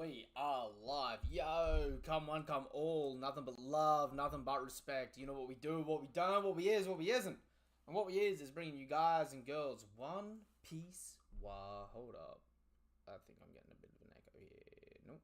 We are live. Yo, come one, come all. Nothing but love, nothing but respect. You know what we do, what we don't, what we is, what we isn't. And what we is bringing you guys and girls One Piece. Wow, hold up. I think I'm getting a bit of an echo here. Nope.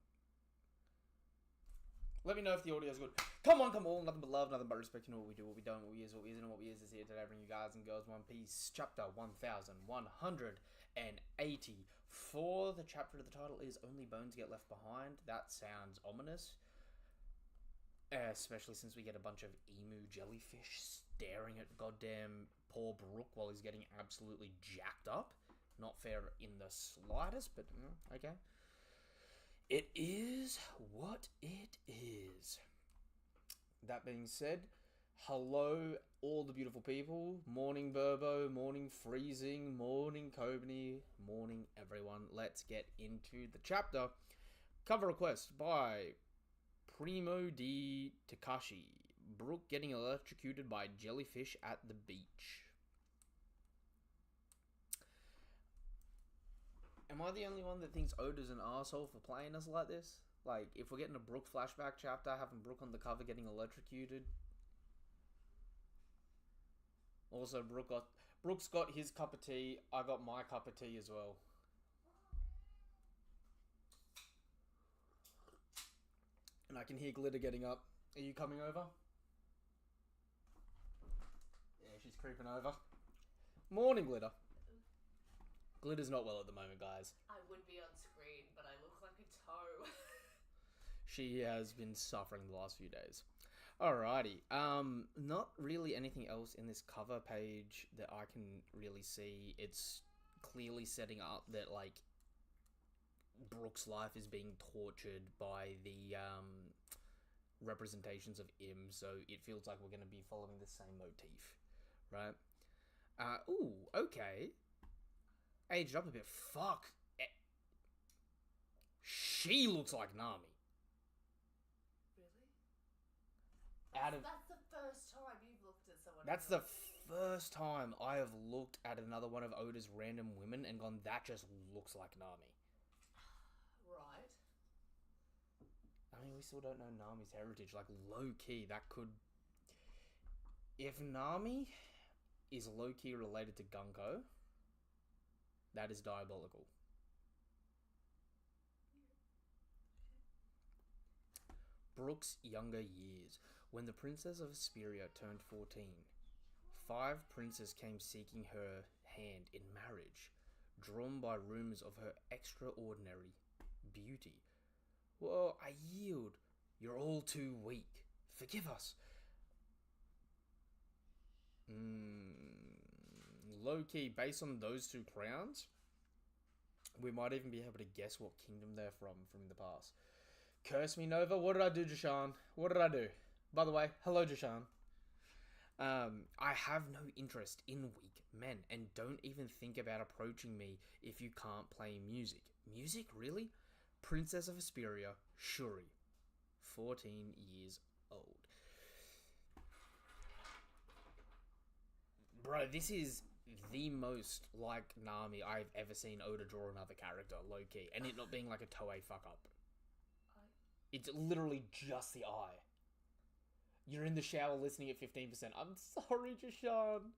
Let me know if the audio is good. Come on, come all. Nothing but love, nothing but respect. You know what we do, what we don't, what we is, what we isn't, and what we is here today. Bring you guys and girls One Piece, chapter 1184. The chapter of the title is Only Bones Get Left Behind. That sounds ominous. Especially since we get a bunch of emu jellyfish staring at goddamn poor Brook while he's getting absolutely jacked up. Not fair in the slightest, but okay. It is what it is. That being said, hello all the beautiful people. Morning Burbo, morning Freezing, morning Kobani, morning everyone. Let's get into the chapter. Cover request by Primo D Takashi. Brook getting electrocuted by jellyfish at the beach. Am I the only one that thinks Oda's an asshole for playing us like this? Like, if we're getting a Brook flashback chapter, having Brook on the cover getting electrocuted. Also, Brook's got his cup of tea. I got my cup of tea as well. And I can hear Glitter getting up. Are you coming over? Yeah, she's creeping over. Morning, Glitter. Glitter's not well at the moment, guys. I would be on screen, but I look like a toe. She has been suffering the last few days. Alrighty. Not really anything else in this cover page that I can really see. It's clearly setting up that, like, Brook's life is being tortured by the representations of Im, so it feels like we're going to be following the same motif, right? Ooh, okay. Aged up a bit. Fuck. She looks like Nami. Really? Out of That's the first time you've looked at someone. That's the first time I have looked at another one of Oda's random women and gone, that just looks like Nami. Right. I mean, we still don't know Nami's heritage. Like, low-key, that could... If Nami is low-key related to Gunko, that is diabolical. Brook's younger years. When the Princess of Hesperia turned 14, 5 princes came seeking her hand in marriage, drawn by rumors of her extraordinary beauty. Well, I yield. You're all too weak. Forgive us. Low-key, based on those 2 crowns, we might even be able to guess what kingdom they're from the past. Curse me, Nova. What did I do, Jashan? What did I do? By the way, hello, Jashan. I have no interest in weak men, and don't even think about approaching me if you can't play music. Music? Really? Princess of Hesperia, Shuri. 14 years old. Bro, this is the most like Nami I've ever seen Oda draw another character, low-key. And it not being like a Toei fuck-up. It's literally just the eye. You're in the shower listening at 15%. I'm sorry, Jashan.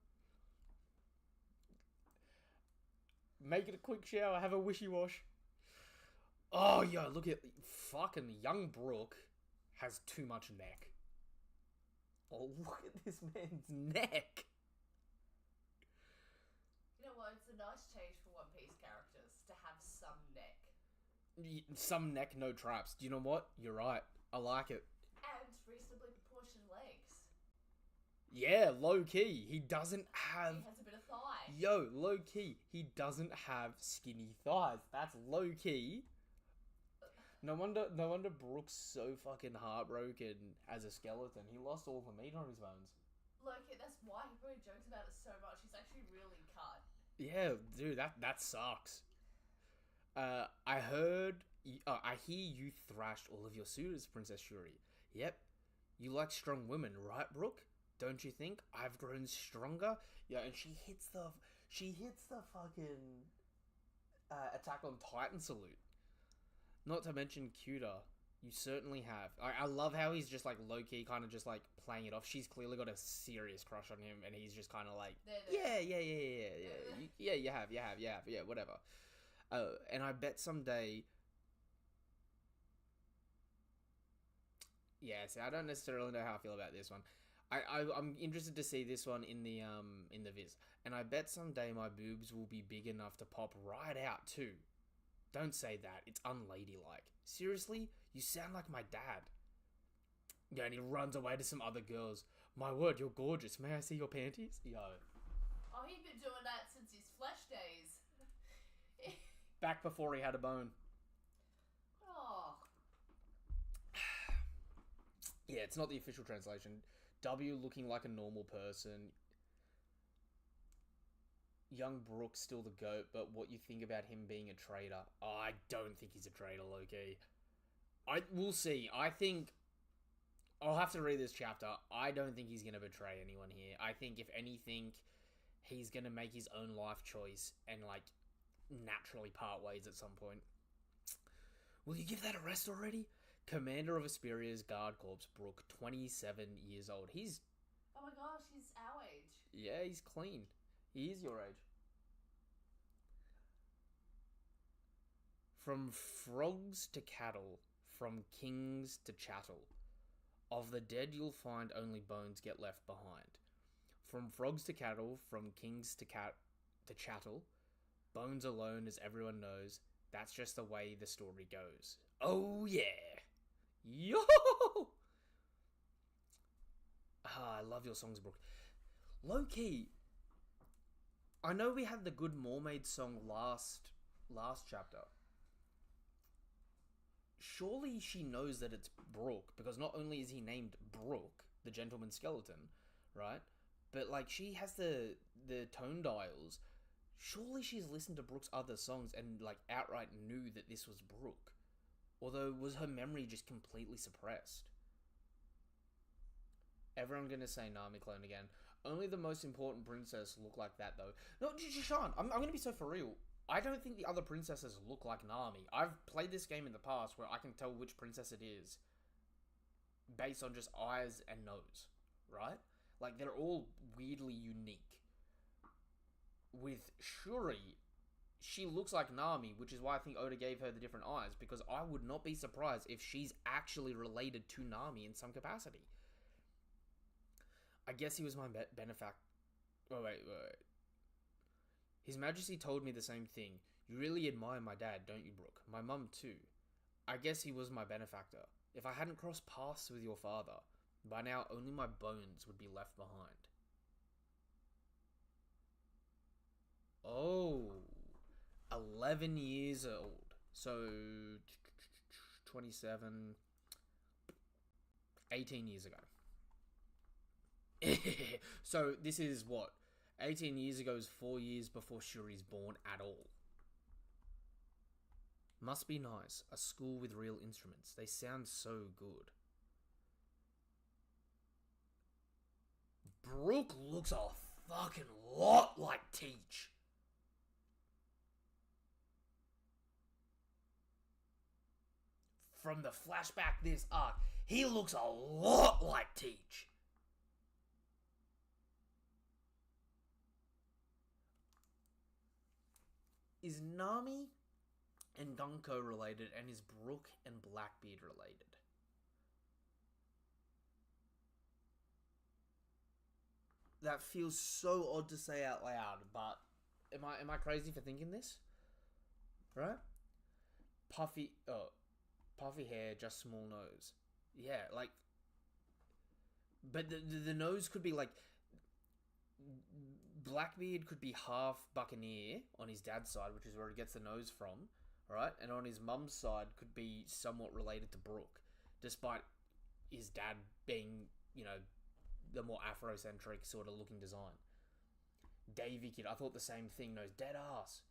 Make it a quick shower. Have a wishy-wash. Oh, yo, look at... Fucking young Brook has too much neck. Oh, look at this man's neck. You know what? It's a nice change for One Piece characters to have some neck. Some neck, no traps. Do you know what? You're right. I like it. And reasonably proportioned legs. Yeah, low-key. He doesn't have... He has a bit of thigh. Yo, low-key. He doesn't have skinny thighs. That's low-key. No wonder Brook's so fucking heartbroken as a skeleton. He lost all the meat on his bones. Look, that's why he probably jokes about it so much. He's actually really cut. Yeah, dude, that sucks. I hear you thrashed all of your suitors, Princess Shuri. Yep. You like strong women, right, Brook? Don't you think? I've grown stronger. Yeah, and she hits the fucking Attack on Titan salute. Not to mention cuter. You certainly have. I love how he's just like low key, kind of just like playing it off. She's clearly got a serious crush on him, and he's just kind of like, yeah, you have, yeah, whatever. And I bet someday. Yeah, see, I don't necessarily know how I feel about this one. I'm interested to see this one in the viz, and I bet someday my boobs will be big enough to pop right out too. Don't say that. It's unladylike. Seriously? You sound like my dad. Yeah, and he runs away to some other girls. My word, you're gorgeous. May I see your panties? Yo. Oh, he's been doing that since his Flesh days. Back before he had a bone. Oh. Yeah, it's not the official translation. W looking like a normal person. Young Brooks still the GOAT, but what you think about him being a traitor? Oh, I don't think he's a traitor, Loki. We'll see. I think I'll have to read this chapter. I don't think he's gonna betray anyone here. I think if anything, he's gonna make his own life choice and like naturally part ways at some point. Will you give that a rest already? Commander of Asperia's Guard Corps, Brooke, 27 years old. He's... Oh my gosh, he's our age. Yeah, he's clean. He is your age. From frogs to cattle, from kings to chattel. Of the dead you'll find only bones get left behind. From frogs to cattle, from kings to chattel. Bones alone, as everyone knows. That's just the way the story goes. Oh yeah! Yo! Ah, I love your songs, Brooke. Low key, I know we had the Good Mermaid song last chapter. Surely she knows that it's Brooke, because not only is he named Brooke, the gentleman skeleton, right? But like she has the tone dials. Surely she's listened to Brooke's other songs and like outright knew that this was Brooke. Although, was her memory just completely suppressed? Everyone gonna say Nami clone again. Only the most important princess look like that, though. No, Sean, I'm gonna be so for real. I don't think the other princesses look like Nami. I've played this game in the past where I can tell which princess it is based on just eyes and nose, right? Like, they're all weirdly unique. With Shuri, she looks like Nami, which is why I think Oda gave her the different eyes, because I would not be surprised if she's actually related to Nami in some capacity. I guess he was my benefactor. Oh, wait. His Majesty told me the same thing. You really admire my dad, don't you, Brooke? My mum, too. I guess he was my benefactor. If I hadn't crossed paths with your father, by now only my bones would be left behind. Oh, 11 years old. So, 27, 18 years ago. So, this is what? 18 years ago is 4 years before Shuri's born at all. Must be nice. A school with real instruments. They sound so good. Brooke looks a fucking lot like Teach. From the flashback this arc, he looks a lot like Teach. Is Nami and Gunko related, and is Brooke and Blackbeard related? That feels so odd to say out loud, but am I crazy for thinking this? Right? Puffy hair, just small nose. Yeah, like, but the nose could be like, Blackbeard could be half Buccaneer on his dad's side, which is where he gets the nose from, right? And on his mum's side could be somewhat related to Brooke, despite his dad being, the more Afrocentric sort of looking design. Davy Kid, I thought the same thing, knows dead ass.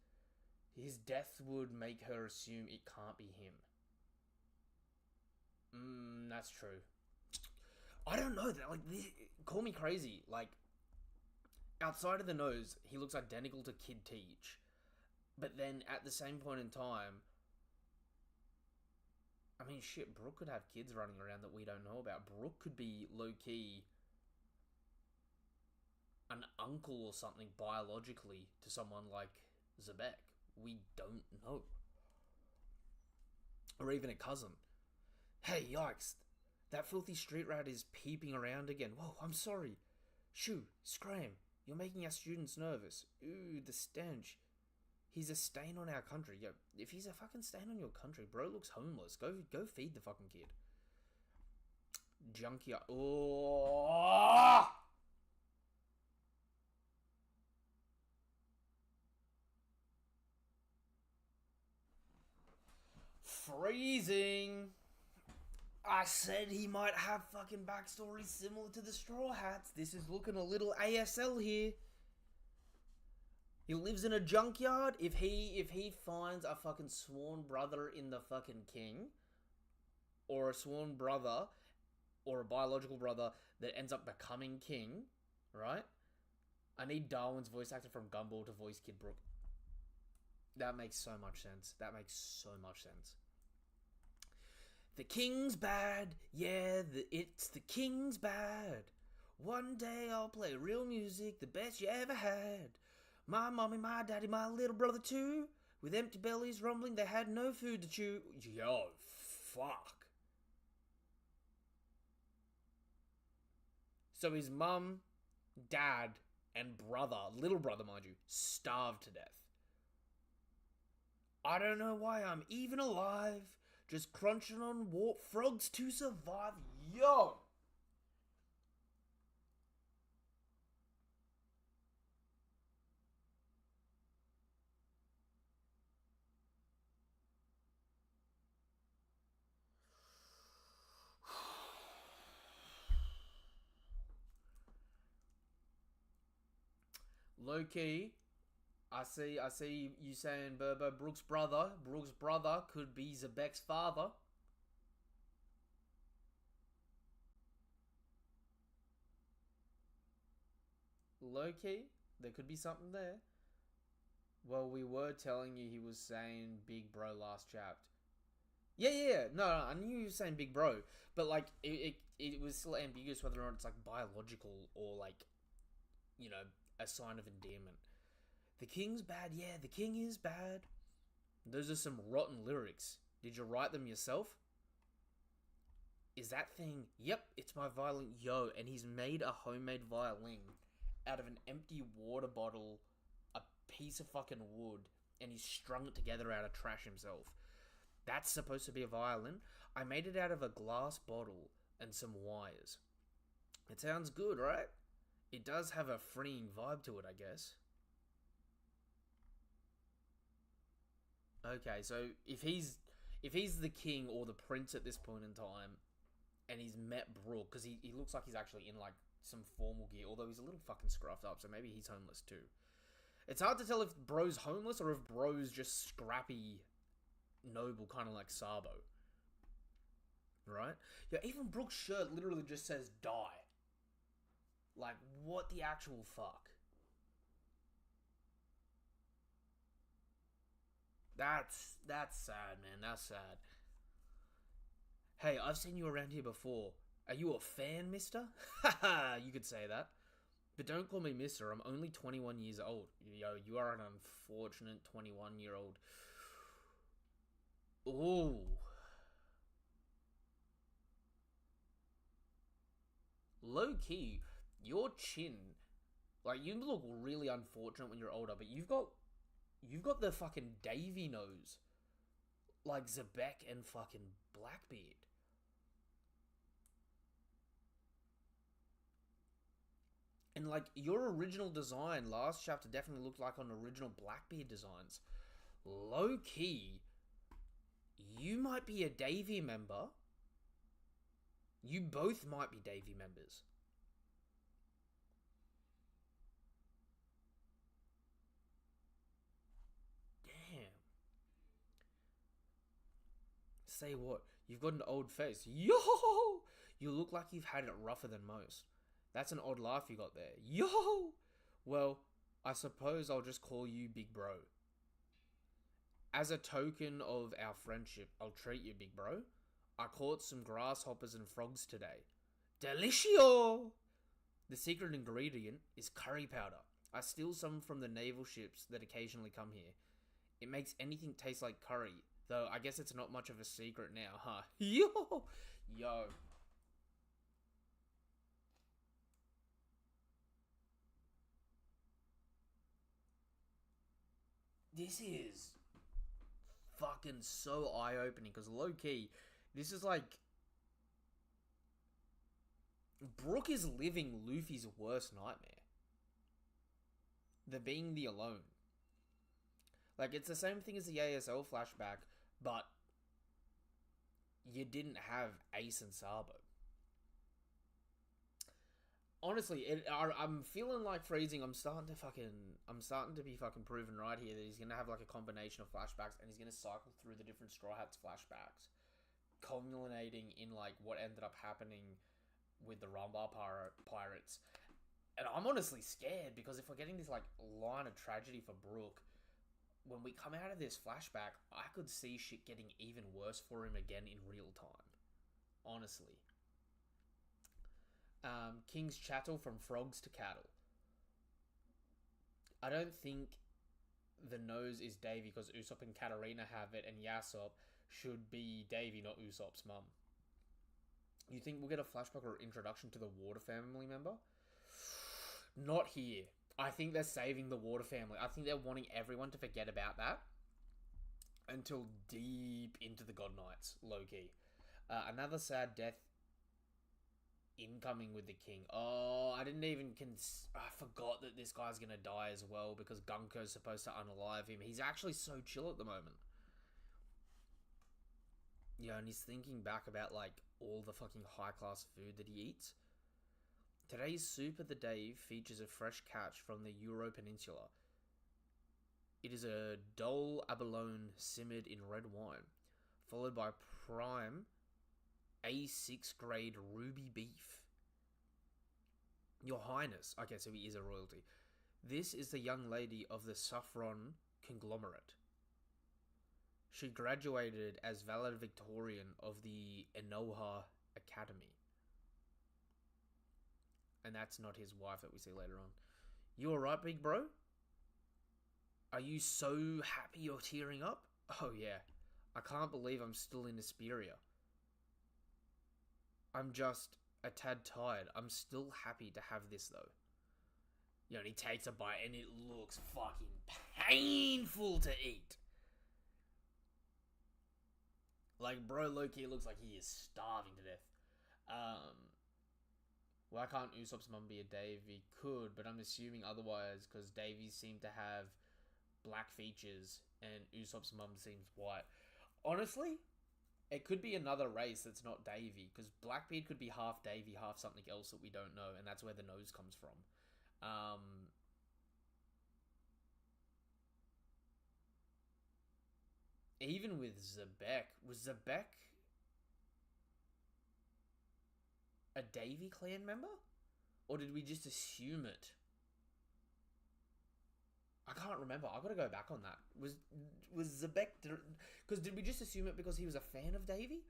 His death would make her assume it can't be him. That's true. I don't know, that, like, call me crazy, like, outside of the nose, he looks identical to Kid Teach. But then, at the same point in time, shit, Brooke could have kids running around that we don't know about. Brooke could be low-key an uncle or something biologically to someone like Zebek. We don't know. Or even a cousin. Hey, yikes. That filthy street rat is peeping around again. Whoa, I'm sorry. Shoo, scram. You're making our students nervous. Ooh, the stench. He's a stain on our country. Yo, if he's a fucking stain on your country, bro looks homeless. Go feed the fucking kid. Junkyard. Oh! Freezing. I said he might have fucking backstory similar to the Straw Hats. This is looking a little ASL here. He lives in a junkyard. If he finds a fucking sworn brother in the fucking king, or a sworn brother, or a biological brother that ends up becoming king, right? I need Darwin's voice actor from Gumball to voice Kid Brooke. That makes so much sense. That makes so much sense. The king's bad, yeah, it's the king's bad. One day I'll play real music, the best you ever had. My mommy, my daddy, my little brother too. With empty bellies rumbling, they had no food to chew. Yo, fuck. So his mum, dad, and brother, little brother mind you, starved to death. I don't know why I'm even alive. Just crunching on warp frogs to survive. Yo! Low key, I see you saying Burbo, Brooke's brother could be Zebek's father. Low key, there could be something there. Well, we were telling you he was saying big bro last chapter. Yeah. No, I knew you were saying big bro, but like it was still ambiguous whether or not it's like biological or like, you know, a sign of endearment. The king's bad, yeah, the king is bad. Those are some rotten lyrics. Did you write them yourself? Is that thing? Yep, it's my violin. Yo, and he's made a homemade violin out of an empty water bottle, a piece of fucking wood, and he's strung it together out of trash himself. That's supposed to be a violin. I made it out of a glass bottle and some wires. It sounds good, right? It does have a freeing vibe to it, I guess. Okay, so if he's the king or the prince at this point in time, and he's met Brooke, because he looks like he's actually in like some formal gear, although he's a little fucking scruffed up, so maybe he's homeless too. It's hard to tell if bro's homeless or if bro's just scrappy, noble, kind of like Sabo. Right? Yeah, even Brooke's shirt literally just says die. Like, what the actual fuck? That's sad, man. That's sad. Hey, I've seen you around here before. Are you a fan, mister? Haha, you could say that. But don't call me mister. I'm only 21 years old. Yo, you are an unfortunate 21-year-old. Ooh. Low key, your chin, like, you look really unfortunate when you're older, but you've got the fucking Davy nose, like Zebek and fucking Blackbeard. And like your original design last chapter definitely looked like on original Blackbeard designs. Low key, you might be a Davy member. You both might be Davy members. Damn. Say what? You've got an old face. Yo! You look like you've had it rougher than most. That's an odd laugh you got there. Yo! Well, I suppose I'll just call you Big Bro. As a token of our friendship, I'll treat you, Big Bro. I caught some grasshoppers and frogs today. Delicioso! The secret ingredient is curry powder. I steal some from the naval ships that occasionally come here. It makes anything taste like curry, though I guess it's not much of a secret now, huh? Yo. This is fucking so eye-opening, because low-key, this is like... Brook is living Luffy's worst nightmare. The being the alone. Like, it's the same thing as the ASL flashback, but you didn't have Ace and Sabo. Honestly, I'm feeling like freezing. I'm starting to be fucking proven right here that he's gonna have like a combination of flashbacks, and he's gonna cycle through the different Straw Hats flashbacks, culminating in like what ended up happening with the Rumbar Pirates. And I'm honestly scared, because if we're getting this like line of tragedy for Brook, when we come out of this flashback, I could see shit getting even worse for him again in real time. Honestly. King's Chattel from Frogs to Cattle. I don't think the nose is Davy, because Usopp and Katarina have it, and Yasop should be Davy, not Usopp's mum. You think we'll get a flashback or introduction to the Water family member? Not here. I think they're saving the Water family. I think they're wanting everyone to forget about that until deep into the God Knights, low-key. Another sad death incoming with the king. Oh, I didn't even I forgot that this guy's gonna die as well, because Gunko's supposed to unalive him. He's actually so chill at the moment. Yeah, and he's thinking back about like all the fucking high class food that he eats. Today's soup of the day features a fresh catch from the Euro Peninsula. It is a dole abalone simmered in red wine, followed by prime A6 grade ruby beef. Your Highness, okay, so he is a royalty. This is the young lady of the Saffron conglomerate. She graduated as valedictorian of the Enoha Academy. And that's not his wife that we see later on. You alright, big bro? Are you so happy you're tearing up? Oh yeah, I can't believe I'm still in Esperia. I'm just a tad tired. I'm still happy to have this though. You know, and he takes a bite and it looks fucking painful to eat. Like, bro, low-key looks like he is starving to death. Why can't Usopp's mum be a Davy? Could, but I'm assuming otherwise, because Davies seem to have black features and Usopp's mum seems white. Honestly, it could be another race that's not Davy, because Blackbeard could be half Davy, half something else that we don't know, and that's where the nose comes from. Even with Zebek, was Zebek a Davy clan member? Or did we just assume it? I can't remember. I gotta go back on that. Was Zebek... Because did we just assume it because he was a fan of Davy?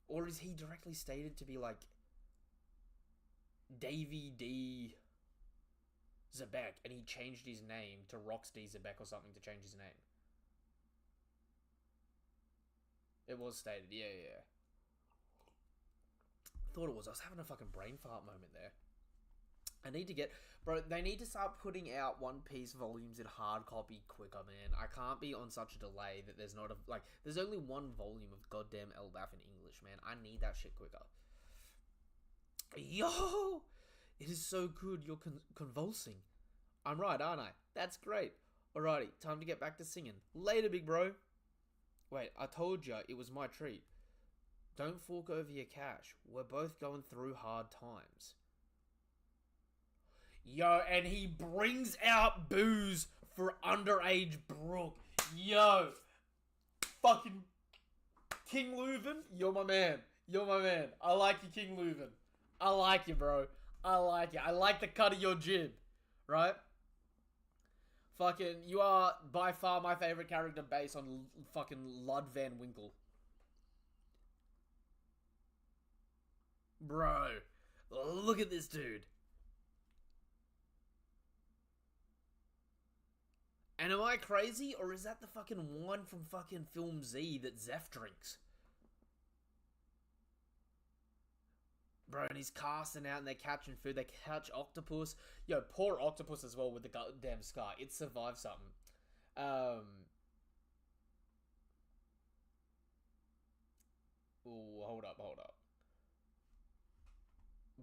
Or is he directly stated to be like... Davy D... Zebek, and he changed his name to Rox D Zebek or something to change his name? It was stated, yeah. Thought it was. I was having a fucking brain fart moment there. I need to get... Bro, they need to start putting out One Piece volumes in hard copy quicker, man. I can't be on such a delay that there's not a... Like, there's only one volume of goddamn Elbaf in English, man. I need that shit quicker. Yo! It is so good, you're convulsing. I'm right, aren't I? That's great. Alrighty, time to get back to singing. Later, big bro. Wait, I told ya it was my treat. Don't fork over your cash. We're both going through hard times. Yo, and he brings out booze for underage Brook. Yo. Fucking King Leuven, you're my man. You're my man. I like you, King Leuven. I like you, bro. I like you. I like the cut of your jib. Right? Fucking, you are by far my favorite character based on fucking Lud Van Winkle. Bro, look at this dude. And am I crazy, or is that the fucking wine from fucking Film Z that Zeph drinks? Bro, and he's casting out and they're catching food. They catch octopus. Yo, poor octopus as well with the goddamn scar. It survived something. Ooh, hold up.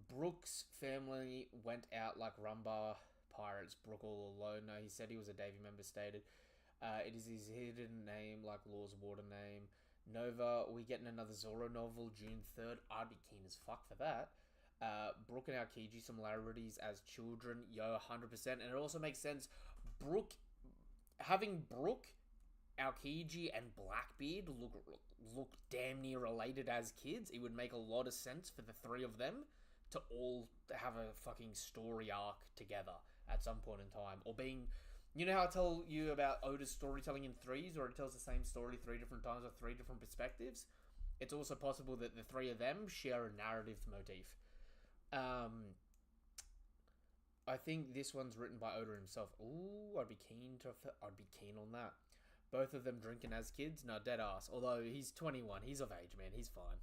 Brooks' family went out like Rumbar pirates. Brook all alone. No, he said he was a Davy member stated. It is his hidden name, like Law's water name. Nova, we getting another Zorro novel June 3rd. I'd be keen as fuck for that. Brooke and Aokiji similarities as children. Yo, 100%. And it also makes sense. Having Brooke, Aokiji, and Blackbeard look damn near related as kids. It would make a lot of sense for the three of them to all have a fucking story arc together at some point in time. Or being... You know how I tell you about Oda's storytelling in threes, or it tells the same story 3 different times or 3 different perspectives? It's also possible that the three of them share a narrative motif. I think this one's written by Oda himself. Ooh, I'd be keen on that. Both of them drinking as kids? No, dead ass. Although he's 21, he's of age, man. He's fine.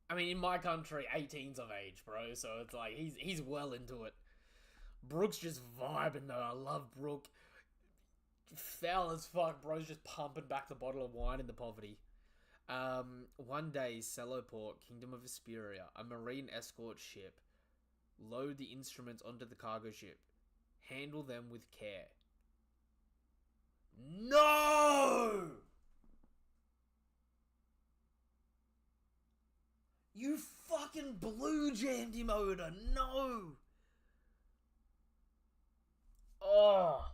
I mean, in my country, 18's of age, bro. So it's like he's well into it. Brooke's just vibing though. I love Brooke. Foul as fuck, bro's just pumping back the bottle of wine in the poverty. One day, Celoport, Kingdom of Vesperia, a marine escort ship. Load the instruments onto the cargo ship. Handle them with care. No! You fucking blue jammed him, Oda. No! Oh.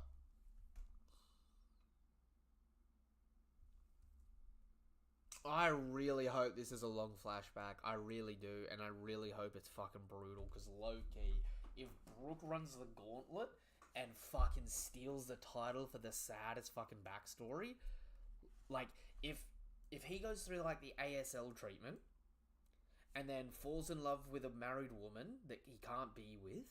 I really hope this is a long flashback. I really do, and I really hope it's fucking brutal, because low-key, if Brooke runs the gauntlet and fucking steals the title for the saddest fucking backstory, like, if he goes through, like, the ASL treatment, and then falls in love with a married woman that he can't be with,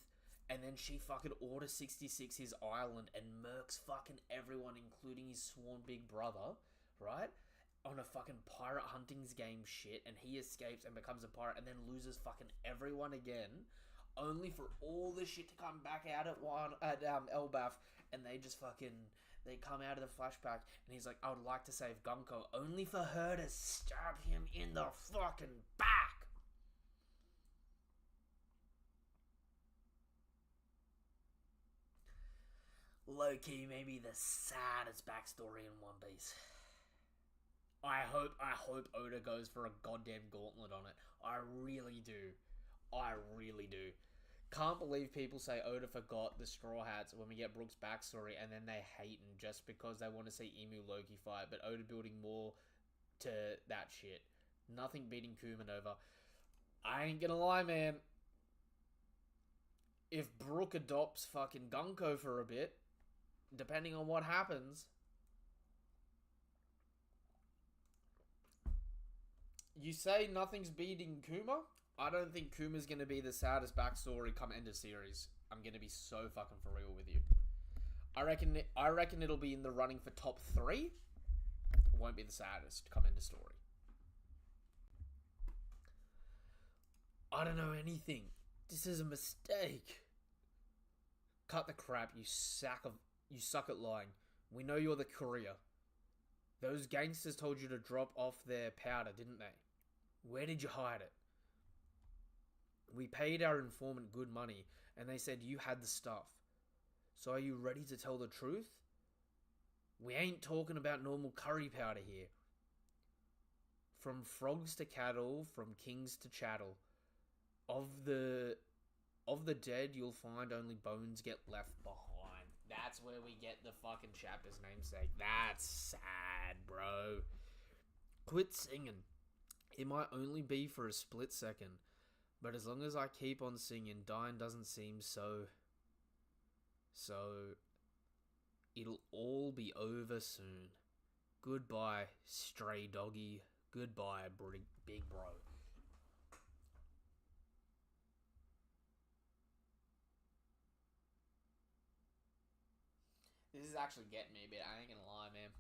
and then she fucking Order 66 his island and murks fucking everyone, including his sworn big brother, right? On a fucking pirate huntings game shit, and he escapes and becomes a pirate and then loses fucking everyone again, only for all the shit to come back out at Elbaf, and they just fucking... They come out of the flashback, and he's like, I would like to save Gunko, only for her to stab him in the fucking back! Low-key, maybe the saddest backstory in One Piece. I hope Oda goes for a goddamn gauntlet on it. I really do. Can't believe people say Oda forgot the Straw Hats when we get Brooke's backstory, and then they hate him just because they want to see Emu Loki fight, but Oda building more to that shit. Nothing beating Kuma Nova. I ain't gonna lie, man. If Brooke adopts fucking Gunko for a bit, depending on what happens... You say nothing's beating Kuma? I don't think Kuma's going to be the saddest backstory come end of series. I'm going to be so fucking for real with you. I reckon it'll be in the running for top 3. Won't be the saddest come end of story. I don't know anything. This is a mistake. Cut the crap, you suck at lying. We know you're the courier. Those gangsters told you to drop off their powder, didn't they? Where did you hide it? We paid our informant good money, and they said you had the stuff. So are you ready to tell the truth? We ain't talking about normal curry powder here. From frogs to cattle, from kings to chattel. Of the dead, you'll find only bones get left behind. That's where we get the fucking chapter's namesake. That's sad, bro. Quit singing. It might only be for a split second, but as long as I keep on singing, dying doesn't seem so... it'll all be over soon. Goodbye, stray doggy. Goodbye, big bro. This is actually getting me a bit. I ain't gonna lie, man.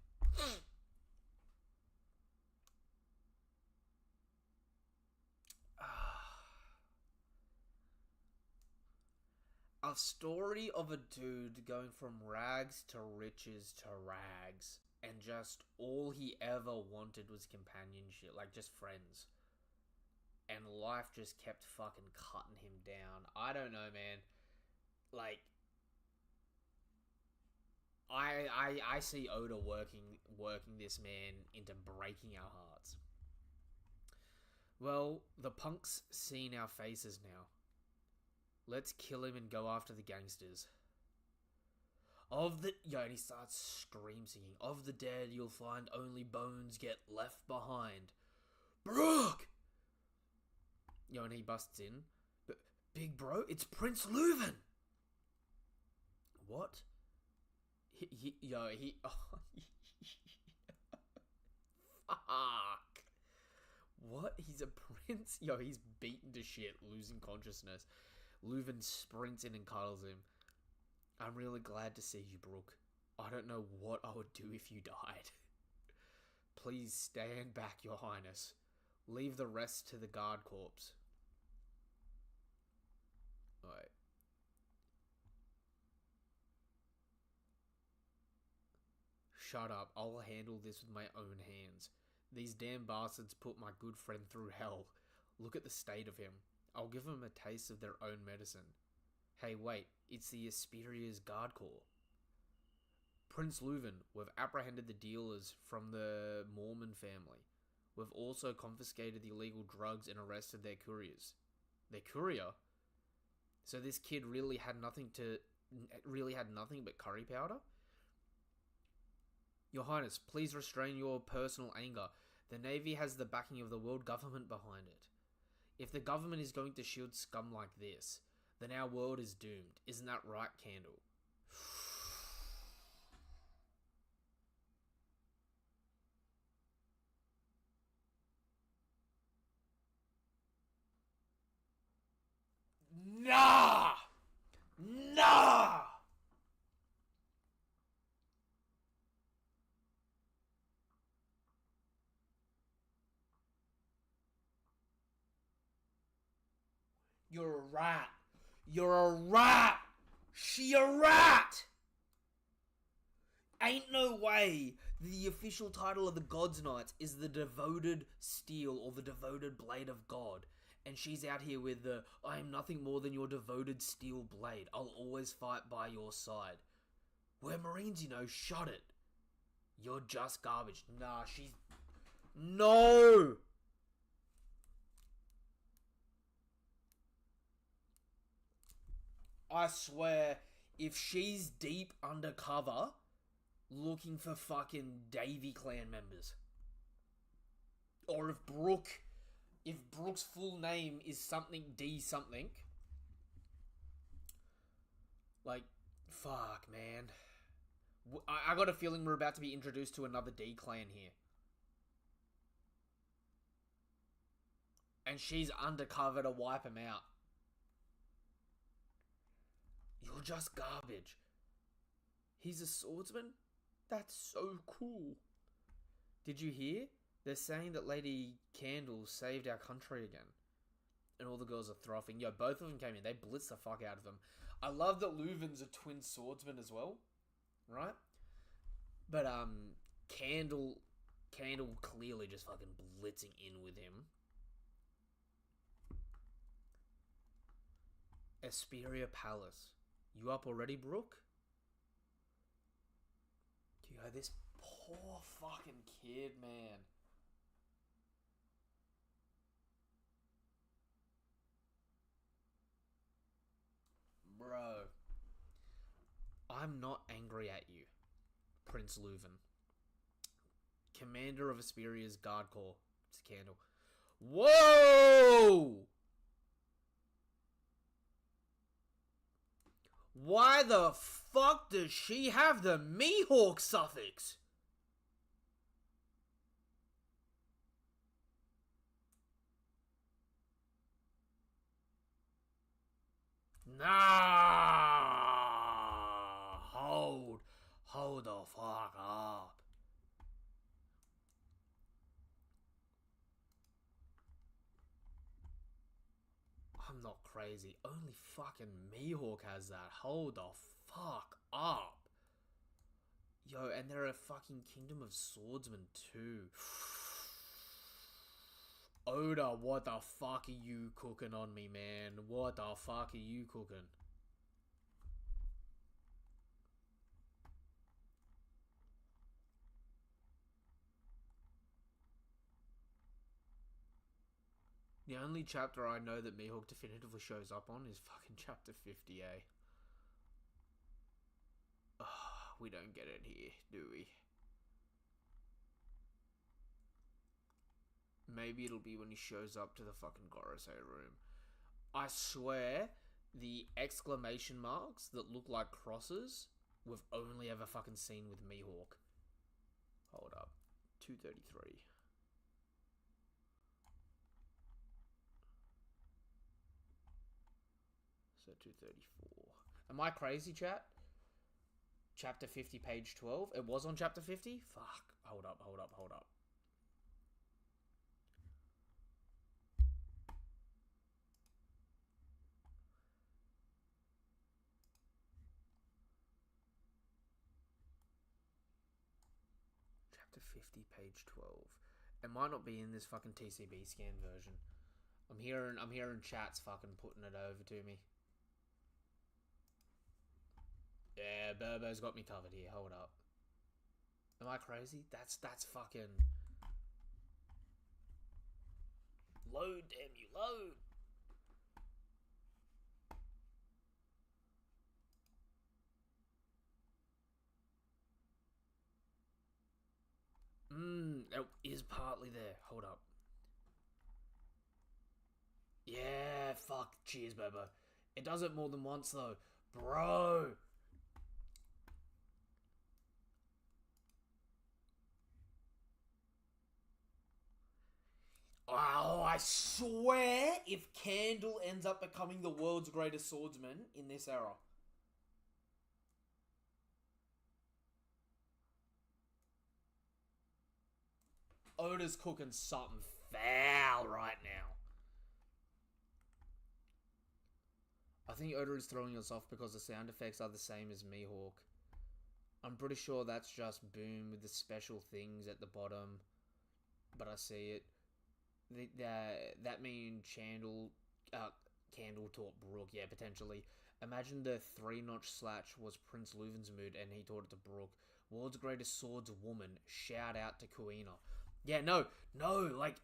A story of a dude going from rags to riches to rags, and just all he ever wanted was companionship, like just friends. And life just kept fucking cutting him down. I don't know, man. Like, I see Oda working this man into breaking our hearts. Well, the punk's seen our faces now. Let's kill him and go after the gangsters. And he starts singing. Of the dead, you'll find only bones get left behind. Brook! And he busts in. But, big bro, it's Prince Leuven! What? Fuck. What? He's a prince? He's beaten to shit, losing consciousness. Leuven sprints in and cuddles him. I'm really glad to see you, Brook. I don't know what I would do if you died. Please stand back, your highness. Leave the rest to the guard corps. Alright. Shut up. I'll handle this with my own hands. These damn bastards put my good friend through hell. Look at the state of him. I'll give them a taste of their own medicine. Hey, wait. It's the Asperia's Guard Corps. Prince Leuven, we've apprehended the dealers from the Mormon family. We've also confiscated the illegal drugs and arrested their couriers. Their courier? So this kid really had nothing but curry powder? Your Highness, please restrain your personal anger. The Navy has the backing of the world government behind it. If the government is going to shield scum like this, then our world is doomed. Isn't that right, Candle? Nah! Nah! You're a rat. You're a rat. She a rat. Ain't no way the official title of the God's Knights is the Devoted Steel or the Devoted Blade of God. And she's out here with the, I am nothing more than your devoted steel blade. I'll always fight by your side. We're Marines, shut it. You're just garbage. Nah, she's... No! I swear, if she's deep undercover, looking for fucking Davy clan members, or if Brook's full name is something D something, like, fuck, man. I got a feeling we're about to be introduced to another D clan here. And she's undercover to wipe him out. You're just garbage. He's a swordsman? That's so cool. Did you hear? They're saying that Lady Candle saved our country again. And all the girls are frothing. Yo, both of them came in. They blitzed the fuck out of them. I love that Leuven's a twin swordsman as well. Right? But, Candle clearly just fucking blitzing in with him. Asperia Palace. You up already, Brook? Yo, this poor fucking kid, man. Bro. I'm not angry at you, Prince Leuven. Commander of Asperia's Guard Corps. It's a candle. Whoa! Why the fuck does she have the Mihawk suffix? Nah. not crazy. Only fucking Mihawk has that. Hold the fuck up. Yo, and they're a fucking Kingdom of Swordsmen too. Oda, what the fuck are you cooking on me, man? What the fuck are you cooking? The only chapter I know that Mihawk definitively shows up on is fucking chapter 50A. We don't get it here, do we? Maybe it'll be when he shows up to the fucking Gorosei room. I swear, the exclamation marks that look like crosses, we've only ever fucking seen with Mihawk. Hold up. 233. So 234. Am I crazy, chat? Chapter 50, page 12. It was on chapter 50? Fuck. Hold up. Chapter 50, page 12. It might not be in this fucking TCB scan version. I'm hearing chats fucking putting it over to me. Yeah, Burbo's got me covered here. Hold up. Am I crazy? That's fucking... Load, damn you, load! It is partly there. Hold up. Yeah, fuck. Cheers, Burbo. It does it more than once, though. Bro! Oh, I swear if Candle ends up becoming the world's greatest swordsman in this era. Oda's cooking something foul right now. I think Oda is throwing us off because the sound effects are the same as Mihawk. I'm pretty sure that's just Boom with the special things at the bottom. But I see it. That mean Candle taught Brook, yeah, potentially. Imagine the 3-notch slash was Prince Luven's-mood and he taught it to Brook. World's greatest swordswoman. Shout out to Kuina. Yeah, no, like,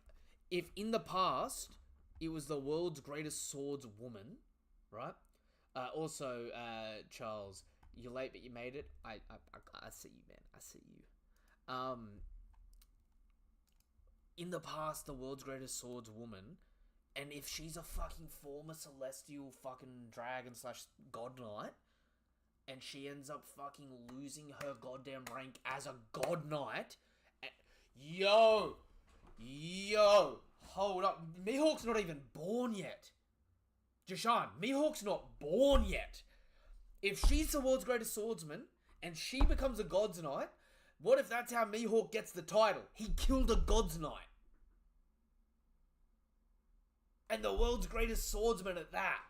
if in the past it was the world's greatest swordswoman, right? Also, Charles, you're late but you made it. I see you, man. I see you. In the past, the world's greatest swordswoman, and if she's a fucking former celestial fucking dragon / god knight, and she ends up fucking losing her goddamn rank as a god knight, yo, hold up, Mihawk's not even born yet. Jashan, Mihawk's not born yet. If she's the world's greatest swordsman, and she becomes a god's knight, what if that's how Mihawk gets the title? He killed a god's knight. And the world's greatest swordsman at that.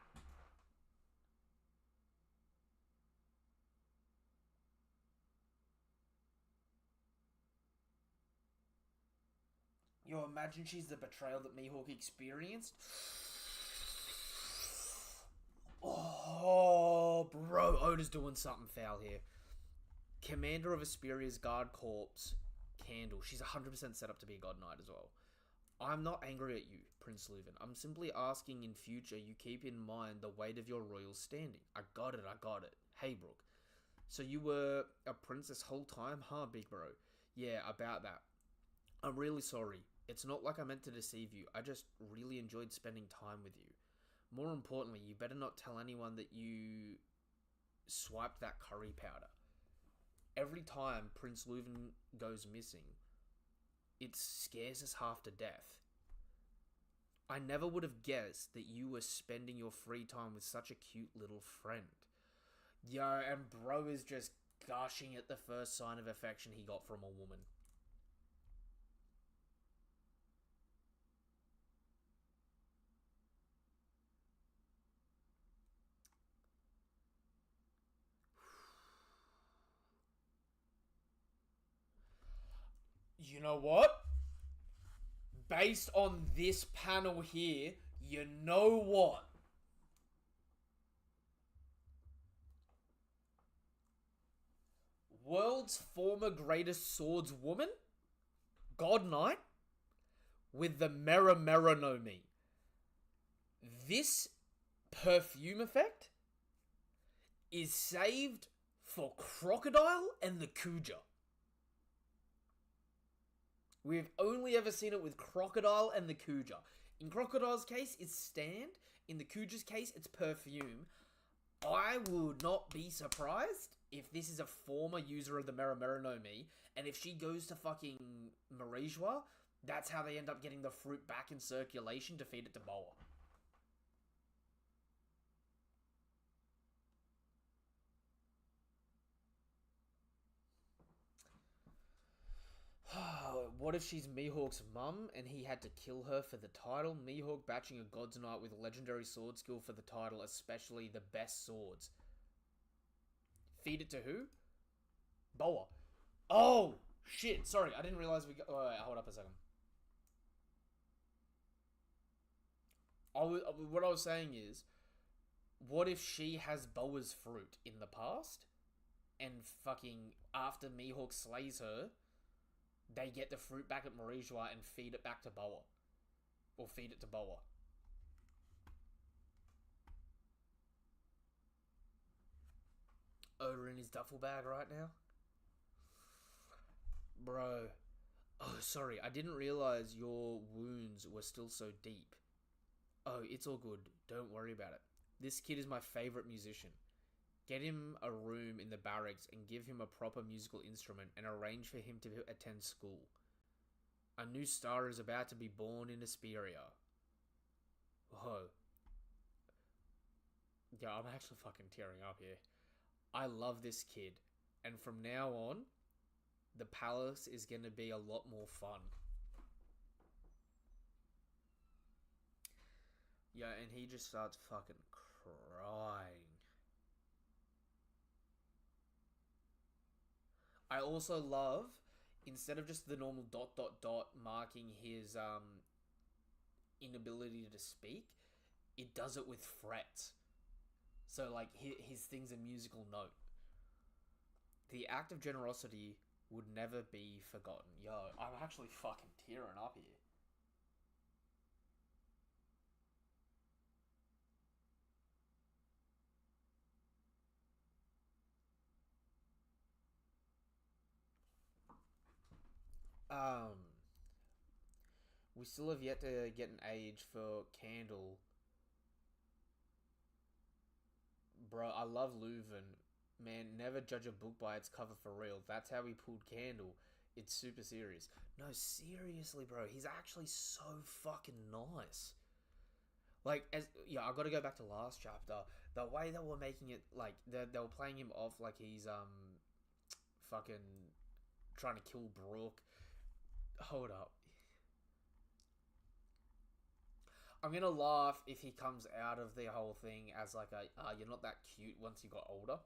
Yo, imagine she's the betrayal that Mihawk experienced. Oh, bro, Oda's doing something foul here. Commander of Asperia's Guard Corps, Candle. She's 100% set up to be a God Knight as well. I'm not angry at you, Prince Leuven. I'm simply asking in future you keep in mind the weight of your royal standing. I got it. Hey, Brook. So you were a prince this whole time? Huh, big bro? Yeah, about that. I'm really sorry. It's not like I meant to deceive you. I just really enjoyed spending time with you. More importantly, you better not tell anyone that you swiped that curry powder. Every time Prince Leuven goes missing, it scares us half to death. I never would have guessed that you were spending your free time with such a cute little friend. Yo, and bro is just gushing at the first sign of affection he got from a woman. You know what? Based on this panel here, you know what? World's former greatest swordswoman, God Knight, with the Mera Mera no Mi. This perfume effect is saved for Crocodile and the Kuja. We've only ever seen it with Crocodile and the Kuja. In Crocodile's case, it's stand. In the Kuja's case, it's perfume. I would not be surprised if this is a former user of the Mera Mera no Mi, and if she goes to fucking Marijua, that's how they end up getting the fruit back in circulation to feed it to Boa. What if she's Mihawk's mum and he had to kill her for the title? Mihawk batching a God's Knight with legendary sword skill for the title, especially the best swords. Feed it to who? Boa. Oh, shit. Sorry, I didn't realize we got... Oh, wait, hold up a second. What I was saying is, what if she has Boa's fruit in the past, and fucking after Mihawk slays her, they get the fruit back at Marijua and feed it back to Boa. Or feed it to Boa. Oda in his duffel bag right now? Bro. Oh, sorry. I didn't realize your wounds were still so deep. Oh, it's all good. Don't worry about it. This kid is my favorite musician. Get him a room in the barracks and give him a proper musical instrument and arrange for him to attend school. A new star is about to be born in Asperia. Whoa. Yeah, I'm actually fucking tearing up here. I love this kid. And from now on, the palace is going to be a lot more fun. Yeah, and he just starts fucking crying. I also love, instead of just the normal ... marking his inability to speak, it does it with frets. So, like, his thing's a musical note. The act of generosity would never be forgotten. Yo, I'm actually fucking tearing up here. We still have yet to get an age for Candle. Bro, I love Leuven. Man, never judge a book by its cover for real. That's how he pulled Candle. It's super serious. No, seriously, bro. He's actually so fucking nice. Like, I gotta go back to last chapter. The way they were making it, like, they were playing him off like he's, fucking trying to kill Brooke. Hold up. I'm gonna laugh if he comes out of the whole thing as like you're not that cute once you got older.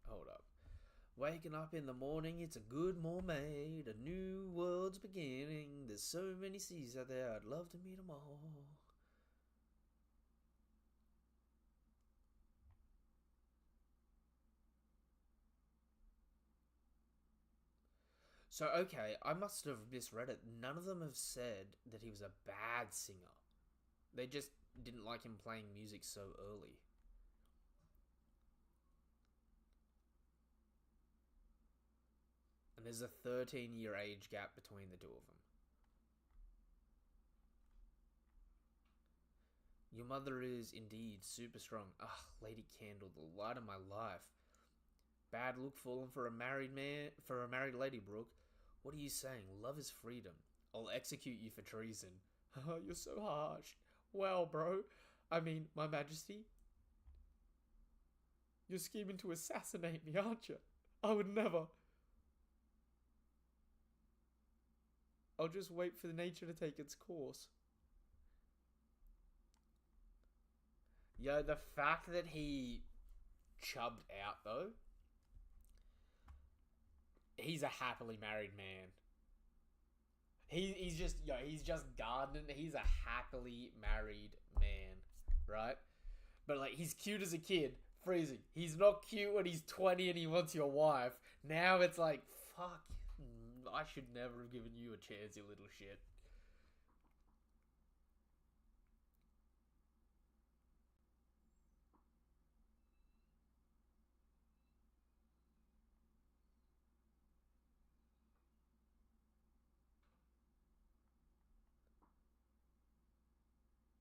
Hold up. Waking up in the morning, it's a good mermaid. A new world's beginning. There's so many seas out there, I'd love to meet them all. So, okay, I must have misread it. None of them have said that he was a bad singer. They just didn't like him playing music so early. And there's a 13-year age gap between the two of them. Your mother is indeed super strong. Ah, Lady Candle, the light of my life. Bad look falling for a married lady, Brooke. What are you saying? Love is freedom. I'll execute you for treason. You're so harsh. Well, bro. I mean, my majesty. You're scheming to assassinate me, aren't you? I would never. I'll just wait for nature to take its course. Yo, the fact that he chubbed out, though, He's a happily married man. He's just gardening. He's a happily married man, right? But like, he's cute as a kid, freezing. He's not cute when he's 20 and he wants your wife. Now it's like, fuck, I should never have given you a chance, you little shit.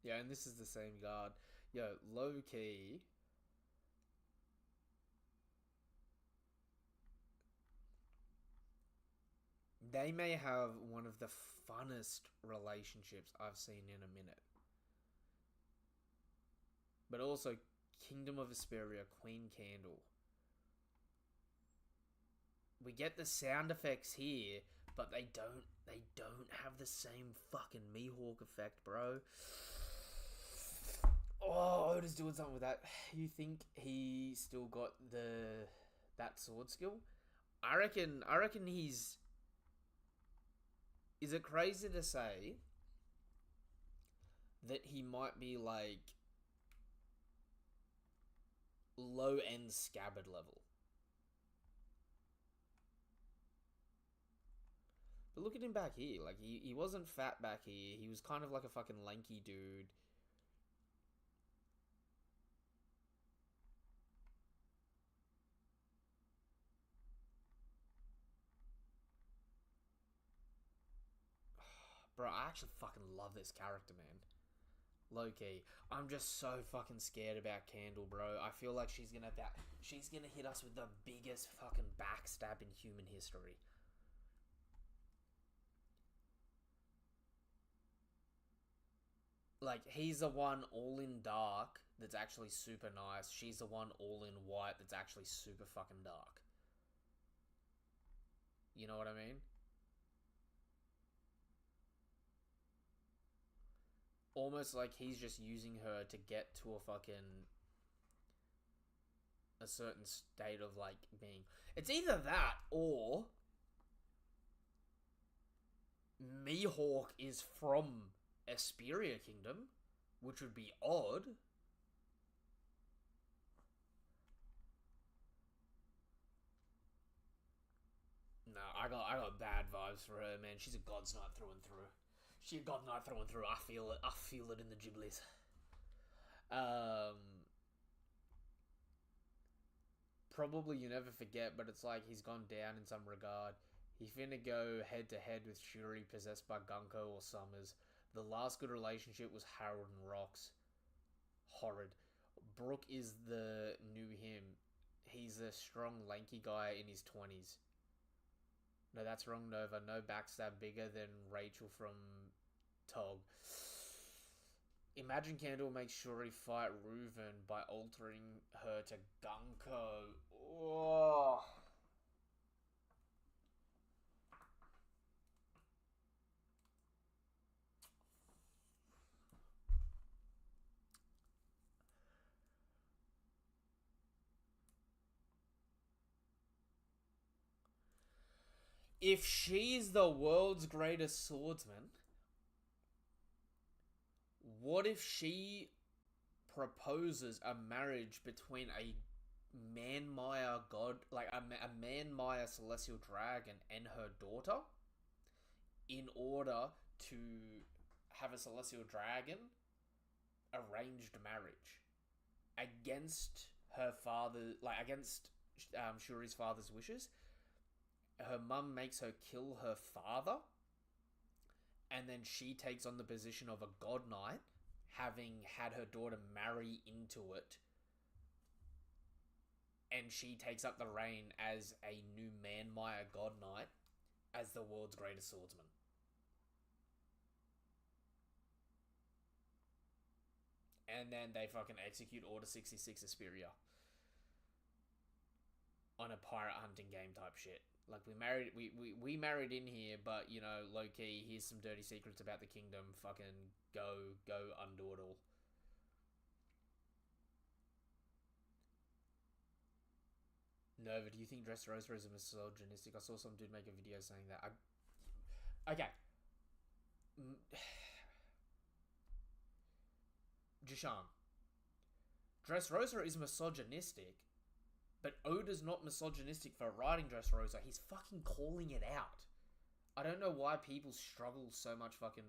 Yeah, and this is the same guard. Yo, low key. They may have one of the funnest relationships I've seen in a minute. But also, Kingdom of Vesperia, Queen Candle. We get the sound effects here, but they don't have the same fucking Mihawk effect, bro. Oh, Oda's doing something with that. You think he still got that sword skill? I reckon he's... Is it crazy to say that he might be like low end scabbard level? But look at him back here. Like, he wasn't fat back here. He was kind of like a fucking lanky dude. Bro, I actually fucking love this character, man. Low-key. I'm just so fucking scared about Candle, bro. I feel like she's gonna hit us with the biggest fucking backstab in human history. Like, he's the one all in dark that's actually super nice. She's the one all in white that's actually super fucking dark. You know what I mean? Almost like he's just using her to get to a certain state of like being. It's either that or Mihawk is from Esperia Kingdom, which would be odd. No, I got bad vibes for her, man. She's a God's Knight through and through. She's a God Knight through and through. I feel it. I feel it in the giblies. Probably you never forget, but it's like he's gone down in some regard. He finna go head to head with Shuri possessed by Gunko or Summers. The last good relationship was Harold and Rox. Horrid. Brook is the new him. He's a strong, lanky guy in his 20s. No, that's wrong, Nova. No backstab bigger than Rachel from Tog. Imagine Candle makes Shuri fight Reuven by altering her to Gunko. Oh. If she's the world's greatest swordsman, what if she proposes a marriage between a Man Maya god, like a Man Maya celestial dragon and her daughter, in order to have a celestial dragon arranged marriage against her father, like against Shuri's father's wishes? Her mum makes her kill her father, and then she takes on the position of a God Knight, having had her daughter marry into it, and she takes up the reign as a new Man Maya God Knight as the world's greatest swordsman. And then they fucking execute Order 66 Asperia on a pirate hunting game type shit. Like, we married in here, but, you know, low-key, here's some dirty secrets about the kingdom. Fucking go undo it all. Nova, do you think Dressrosa is misogynistic? I saw some dude make a video saying that. Okay. Jishan. Dressrosa is misogynistic, but Oda's not misogynistic for writing Dressrosa. He's fucking calling it out. I don't know why people struggle so much fucking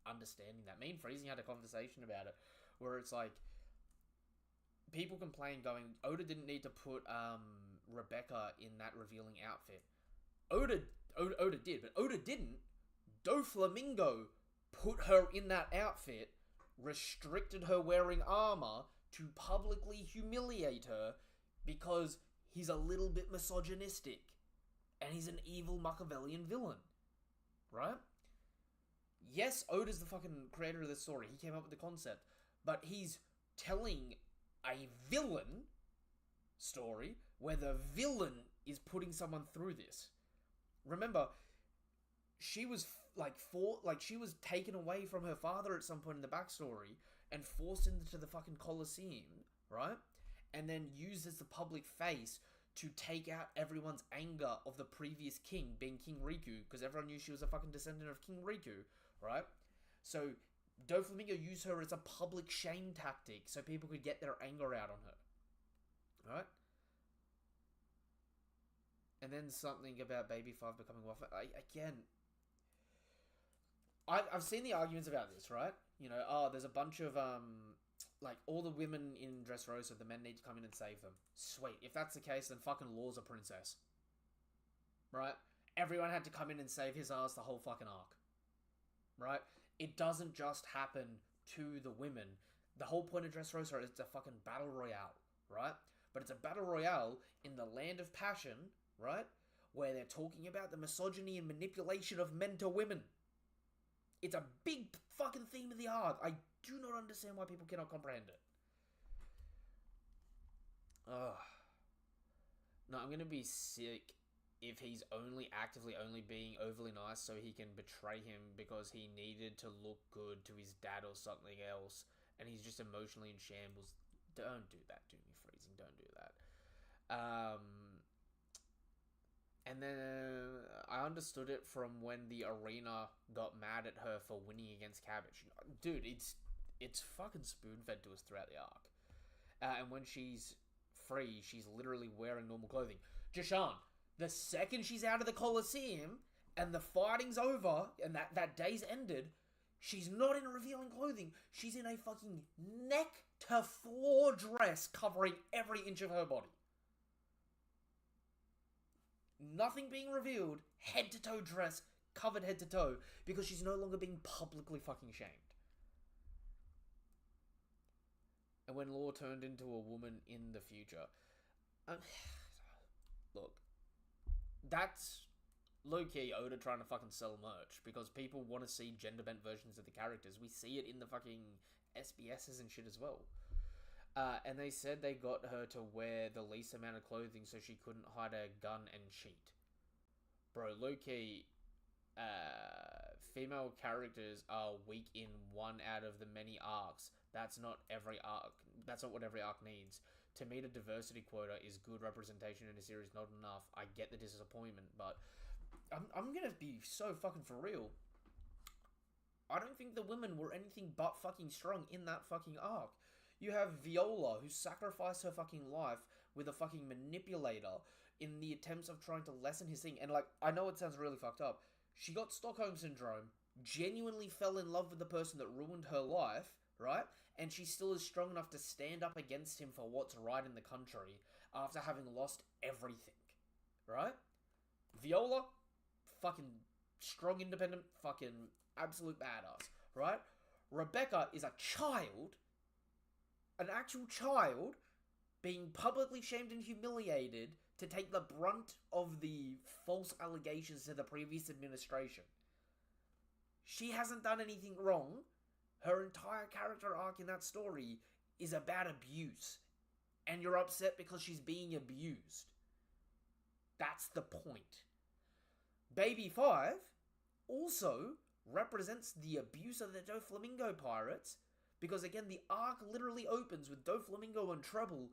understanding that. Me and Freezing had a conversation about it, where it's like, people complain going, Oda didn't need to put Rebecca in that revealing outfit. Oda did, but Oda didn't. Doflamingo put her in that outfit, restricted her wearing armor to publicly humiliate her because he's a little bit misogynistic and he's an evil Machiavellian villain, right? Yes, Oda's the fucking creator of this story. He came up with the concept, but he's telling a villain story where the villain is putting someone through this. Remember, she was she was taken away from her father at some point in the backstory and forced into the fucking Colosseum, right? And then used as the public face to take out everyone's anger of the previous king, being King Riku, because everyone knew she was a fucking descendant of King Riku, right? So Doflamingo used her as a public shame tactic so people could get their anger out on her, right? And then something about Baby 5 becoming Waffle. I've seen the arguments about this, right? You know, there's a bunch of, all the women in Dressrosa, the men need to come in and save them. Sweet. If that's the case, then fucking Law's a princess. Right? Everyone had to come in and save his ass the whole fucking arc. Right? It doesn't just happen to the women. The whole point of Dressrosa is it's a fucking battle royale, right? But it's a battle royale in the land of passion, right? Where they're talking about the misogyny and manipulation of men to women. It's a big fucking theme of the arc. I do not understand why people cannot comprehend it. Ugh. No, I'm gonna be sick if he's actively being overly nice so he can betray him because he needed to look good to his dad or something else, and he's just emotionally in shambles. Don't do that to me, Freezing. Don't do that. And then I understood it from when the arena got mad at her for winning against Cabbage. Dude, it's fucking spoon-fed to us throughout the arc. And when she's free, she's literally wearing normal clothing. Jishan, the second she's out of the Colosseum and the fighting's over and that day's ended, she's not in revealing clothing. She's in a fucking neck-to-floor dress covering every inch of her body. Nothing being revealed, head-to-toe dress, covered head-to-toe, because she's no longer being publicly fucking shamed. And when Law turned into a woman in the future, look, that's low-key Oda trying to fucking sell merch, because people want to see gender-bent versions of the characters. We see it in the fucking SBSs and shit as well. And they said they got her to wear the least amount of clothing so she couldn't hide a gun and cheat. Bro, low-key, female characters are weak in one out of the many arcs. That's not every arc. That's not what every arc needs. To meet a diversity quota is good representation in a series, not enough. I get the disappointment, but I'm gonna be so fucking for real. I don't think the women were anything but fucking strong in that fucking arc. You have Viola, who sacrificed her fucking life with a fucking manipulator in the attempts of trying to lessen his thing. And, I know it sounds really fucked up. She got Stockholm Syndrome, genuinely fell in love with the person that ruined her life, right? And she still is strong enough to stand up against him for what's right in the country after having lost everything, right? Viola, fucking strong, independent, fucking absolute badass, right? Rebecca is a child, an actual child, being publicly shamed and humiliated to take the brunt of the false allegations to the previous administration. She hasn't done anything wrong. Her entire character arc in that story is about abuse. And you're upset because she's being abused. That's the point. Baby 5 also represents the abuse of the Doflamingo pirates, because again, the arc literally opens with Doflamingo and Treble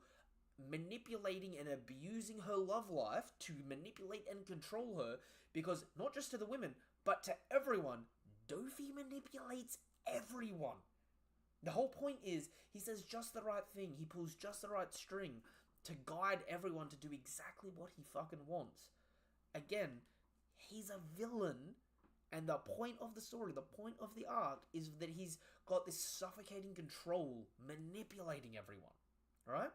manipulating and abusing her love life to manipulate and control her, because not just to the women, but to everyone, Dofi manipulates everyone. The whole point is, he says just the right thing, he pulls just the right string to guide everyone to do exactly what he fucking wants. Again, he's a villain, and the point of the story, the point of the arc, is that he's got this suffocating control, manipulating everyone, right?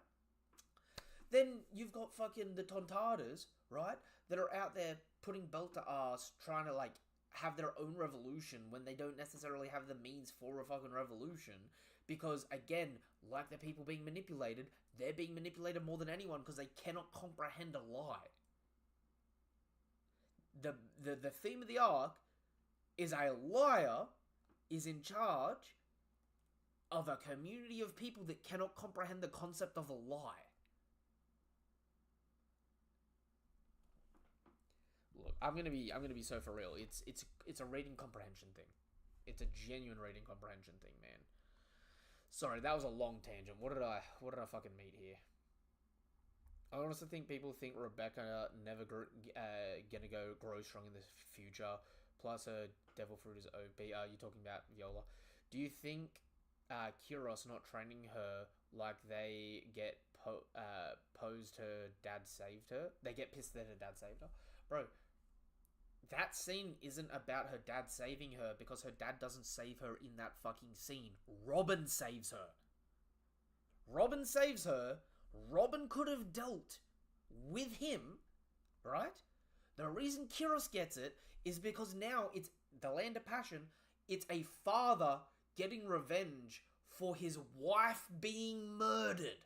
Then you've got fucking the Tontadas, right, that are out there putting belt to ass, trying to, like, have their own revolution when they don't necessarily have the means for a fucking revolution, because, again, like the people being manipulated, they're being manipulated more than anyone because they cannot comprehend a lie. The theme of the arc is a liar is in charge of a community of people that cannot comprehend the concept of a lie. Look, I'm gonna be so for real. It's a reading comprehension thing. It's a genuine reading comprehension thing, man. Sorry, that was a long tangent. What did I fucking meet here? I honestly think people think Rebecca never gonna go grow strong in the future. Plus, her devil fruit is OP. You're talking about Viola. Do you think Kyros not training her like they get posed her dad saved her? They get pissed that her dad saved her? Bro, that scene isn't about her dad saving her because her dad doesn't save her in that fucking scene. Robin saves her. Robin saves her. Robin could have dealt with him, right? The reason Kyros gets it is because now it's the Land of Passion. It's a father getting revenge for his wife being murdered.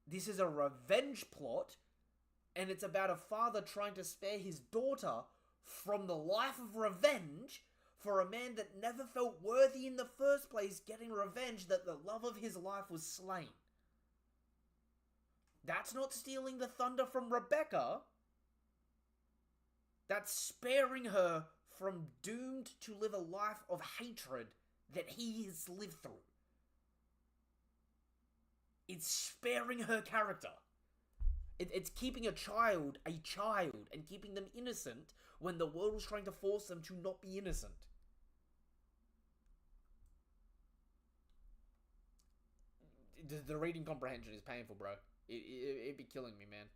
This is a revenge plot, and it's about a father trying to spare his daughter from the life of revenge for a man that never felt worthy in the first place, getting revenge that the love of his life was slain. That's not stealing the thunder from Rebecca. That's sparing her from doomed to live a life of hatred that he has lived through. It's sparing her character. It's keeping a child, and keeping them innocent when the world was trying to force them to not be innocent. The reading comprehension is painful, bro. It'd be killing me, man.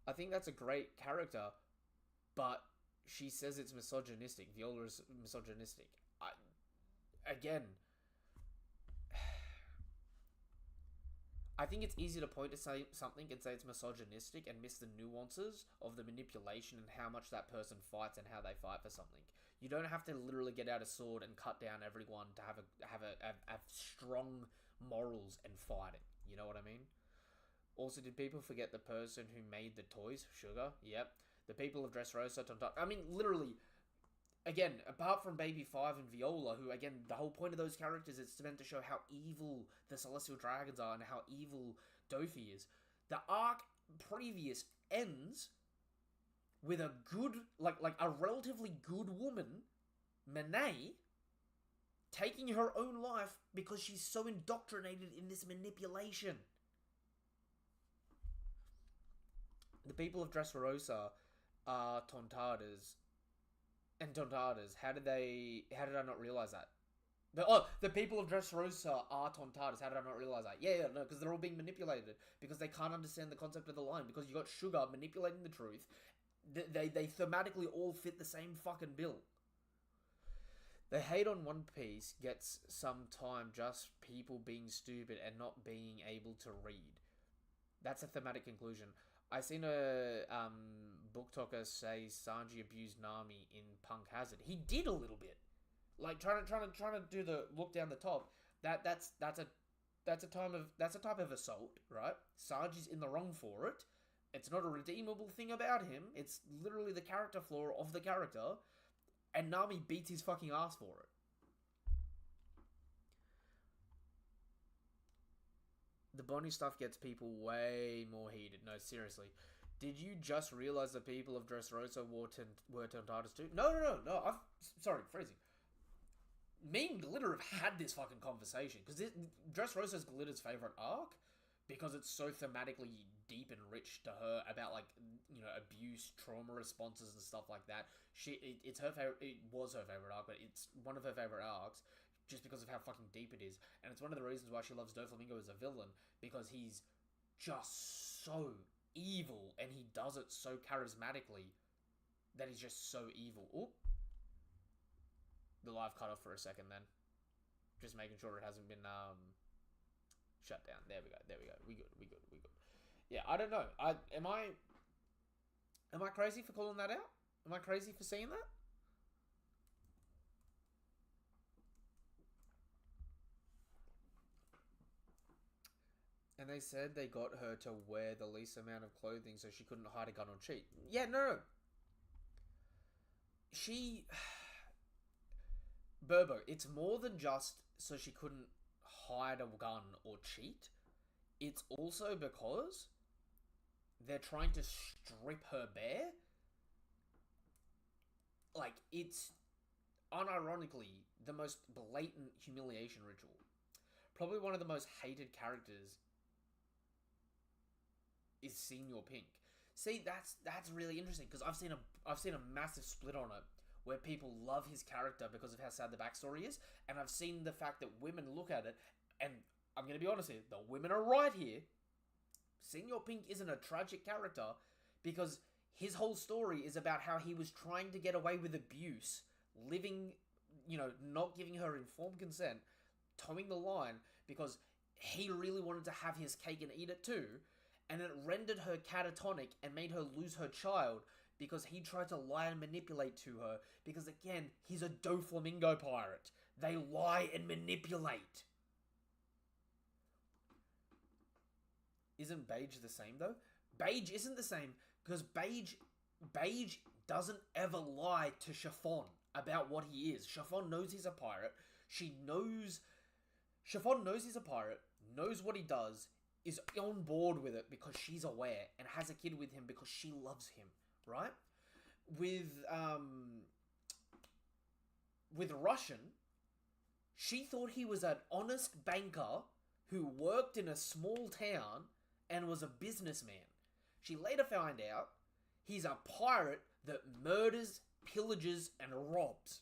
I think that's a great character, but she says it's misogynistic. Viola is misogynistic. Again, I think it's easy to point to say something and say it's misogynistic and miss the nuances of the manipulation and how much that person fights and how they fight for something. You don't have to literally get out a sword and cut down everyone to have strong morals and fighting. You know what I mean? Also, did people forget the person who made the toys? Sugar? Yep. The people of Dressrosa, I mean, literally, again, apart from Baby 5 and Viola, who, again, the whole point of those characters is meant to show how evil the Celestial Dragons are and how evil Dofi is. The arc previous ends with a good, like a relatively good woman, Monet, taking her own life because she's so indoctrinated in this manipulation. The people of Dressrosa are Tontadas. And Tontadas. How did I not realize that? The people of Dressrosa are Tontadas. How did I not realize that? Yeah, no, because they're all being manipulated. Because they can't understand the concept of the line. Because you got Sugar manipulating the truth. They thematically all fit the same fucking bill. The hate on One Piece gets some time just people being stupid and not being able to read. That's a thematic conclusion. I seen a book talker say Sanji abused Nami in Punk Hazard. He did a little bit, like trying to do the look down the top. That's a type of assault, right? Sanji's in the wrong for it. It's not a redeemable thing about him. It's literally the character flaw of the character, and Nami beats his fucking ass for it. The Bonnie stuff gets people way more heated. No, seriously. Did you just realize the people of Dressrosa were Tontadas too? No. Sorry, phrasing. me and Glitter have had this fucking conversation because Dressrosa's Glitter's favorite arc because it's so thematically deep and rich to her about like abuse, trauma responses and stuff like that. It's her favorite. It was her favorite arc, but it's one of her favorite arcs just because of how fucking deep it is, and it's one of the reasons why she loves Doflamingo as a villain because he's just so evil and he does it so charismatically that he's just so evil. Oop. The live cut off for a second then. Just making sure it hasn't been shut down. There we go. We good. Yeah, I don't know. Am I crazy for calling that out? Am I crazy for seeing that? And they said they got her to wear the least amount of clothing so she couldn't hide a gun or cheat. Yeah, no. Burbo, it's more than just so she couldn't hide a gun or cheat. It's also because they're trying to strip her bare. Like, it's unironically the most blatant humiliation ritual. Probably one of the most hated characters is Senior Pink. See, that's really interesting because I've seen a massive split on it where people love his character because of how sad the backstory is, and I've seen the fact that women look at it, and I'm going to be honest here, the women are right here. Senior Pink isn't a tragic character because his whole story is about how he was trying to get away with abuse, living, not giving her informed consent, towing the line because he really wanted to have his cake and eat it too, and it rendered her catatonic and made her lose her child because he tried to lie and manipulate to her because, again, he's a Doflamingo pirate. They lie and manipulate. Isn't Beige the same, though? Beige isn't the same because Beige doesn't ever lie to Chiffon about what he is. Chiffon knows he's a pirate. Chiffon knows he's a pirate, knows what he does, is on board with it because she's aware and has a kid with him because she loves him, right? With Russian, she thought he was an honest banker who worked in a small town and was a businessman. She later found out he's a pirate that murders, pillages, and robs.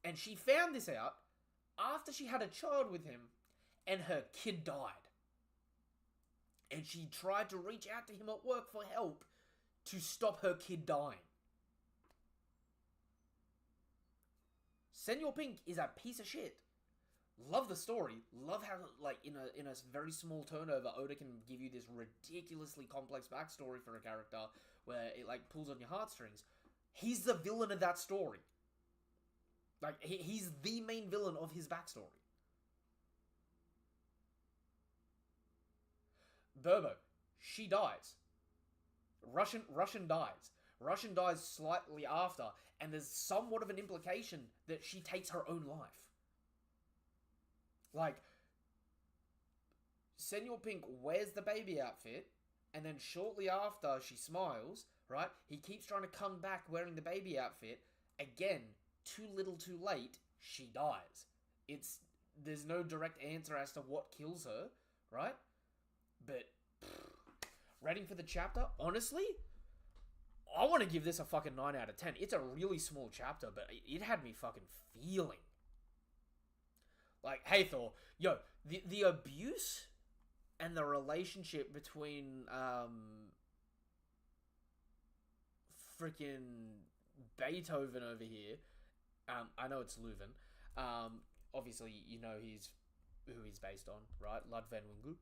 And she found this out after she had a child with him and her kid died. And she tried to reach out to him at work for help to stop her kid dying. Senor Pink is a piece of shit. Love the story. Love how, like, in a very small turnover, Oda can give you this ridiculously complex backstory for a character where it, like, pulls on your heartstrings. He's the villain of that story. Like, he's the main villain of his backstory. Burbo, she dies. Russian dies. Russian dies slightly after, and there's somewhat of an implication that she takes her own life. Like, Senor Pink wears the baby outfit, and then shortly after she smiles, right? He keeps trying to come back wearing the baby outfit. Again, too little too late, she dies. There's no direct answer as to what kills her, right? But, rating for the chapter, honestly, I want to give this a fucking 9 out of 10. It's a really small chapter, but it had me fucking feeling. Like, hey Thor, yo, the abuse and the relationship between, freaking Beethoven over here, I know it's Leuven, obviously, you know who he's based on, right? Lud Van Wingu.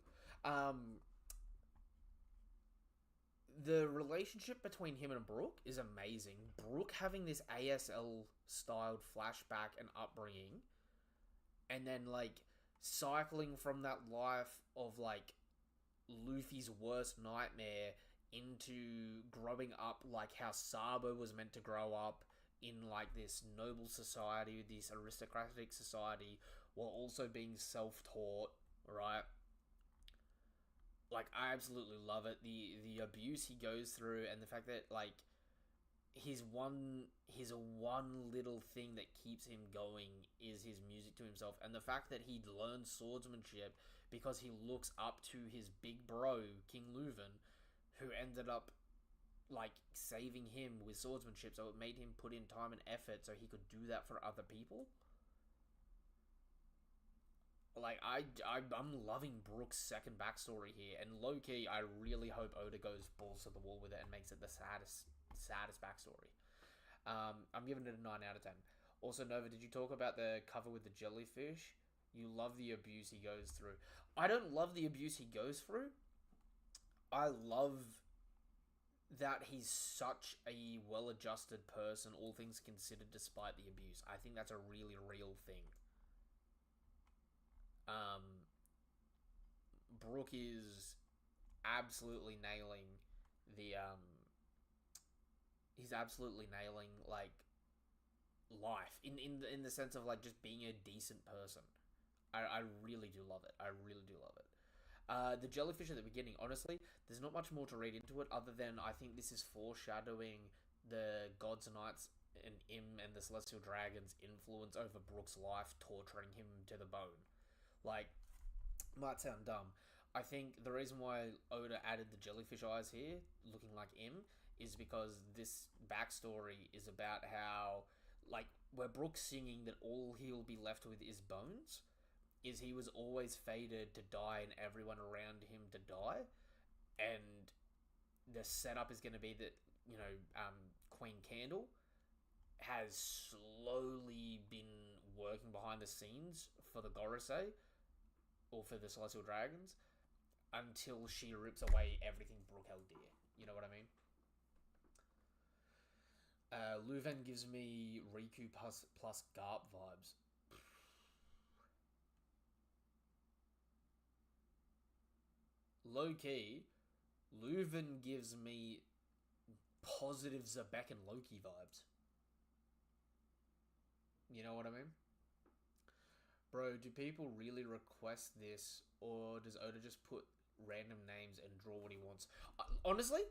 The relationship between him and Brooke is amazing. Brooke having this ASL styled flashback and upbringing, and then like cycling from that life of like Luffy's worst nightmare into growing up like how Sabo was meant to grow up in like this noble society, this aristocratic society, while also being self-taught, right? Like, I absolutely love it. The abuse he goes through and the fact that, like, his one little thing that keeps him going is his music to himself, and the fact that he learned swordsmanship because he looks up to his big bro King Leuven, who ended up like saving him with swordsmanship, so it made him put in time and effort so he could do that for other people. Like I'm loving Brook's second backstory here, and low key, I really hope Oda goes balls to the wall with it and makes it the saddest backstory. I'm giving it a 9 out of 10. Also, Nova, did you talk about the cover with the jellyfish? You love the abuse he goes through. I don't love the abuse he goes through. I love that he's such a well-adjusted person, all things considered, despite the abuse. I think that's a really real thing. Brook is absolutely nailing the he's absolutely nailing like life in the sense of like just being a decent person. I really do love it. I really do love it. The jellyfish at the beginning, honestly, there's not much more to read into it other than I think this is foreshadowing the gods and knights and and the celestial dragons' influence over Brook's life, torturing him to the bone. Like, might sound dumb. I think the reason why Oda added the jellyfish eyes here, looking like is because this backstory is about how, like, where Brook's singing that all he'll be left with is bones, is he was always fated to die and everyone around him to die, and the setup is going to be that, Queen Candle has slowly been working behind the scenes for the Gorosei, or for the Celestial Dragons, until she rips away everything Brook held dear. You know what I mean? Leuven gives me Riku plus Garp vibes. Low key, Leuven gives me positive Zebek and Loki vibes. You know what I mean? Bro, do people really request this, or does Oda just put random names and draw what he wants? Honestly,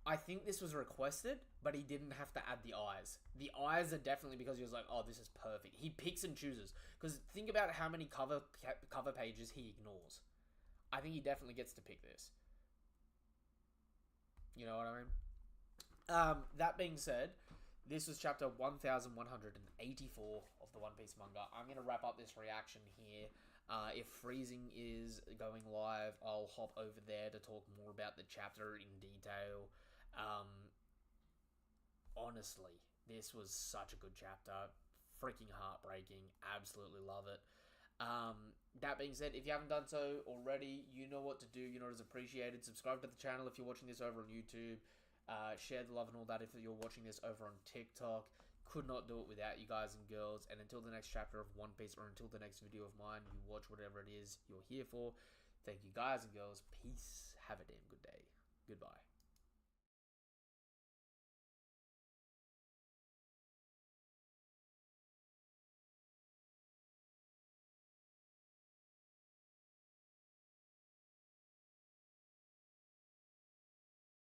I think this was requested, but he didn't have to add the eyes. The eyes are definitely because he was like, oh, this is perfect. He picks and chooses. Because think about how many cover pages he ignores. I think he definitely gets to pick this. You know what I mean? That being said, this was chapter 1184 of the One Piece manga. I'm going to wrap up this reaction here. If Freezing is going live, I'll hop over there to talk more about the chapter in detail. Honestly, this was such a good chapter. Freaking heartbreaking. Absolutely love it. That being said, if you haven't done so already, you know what to do. You know it is appreciated. Subscribe to the channel if you're watching this over on YouTube. Share the love and all that if you're watching this over on TikTok. Could not do it without you guys and girls. And until the next chapter of One Piece, or until the next video of mine, you watch whatever it is you're here for. Thank you guys and girls. Peace. Have a damn good day. Goodbye.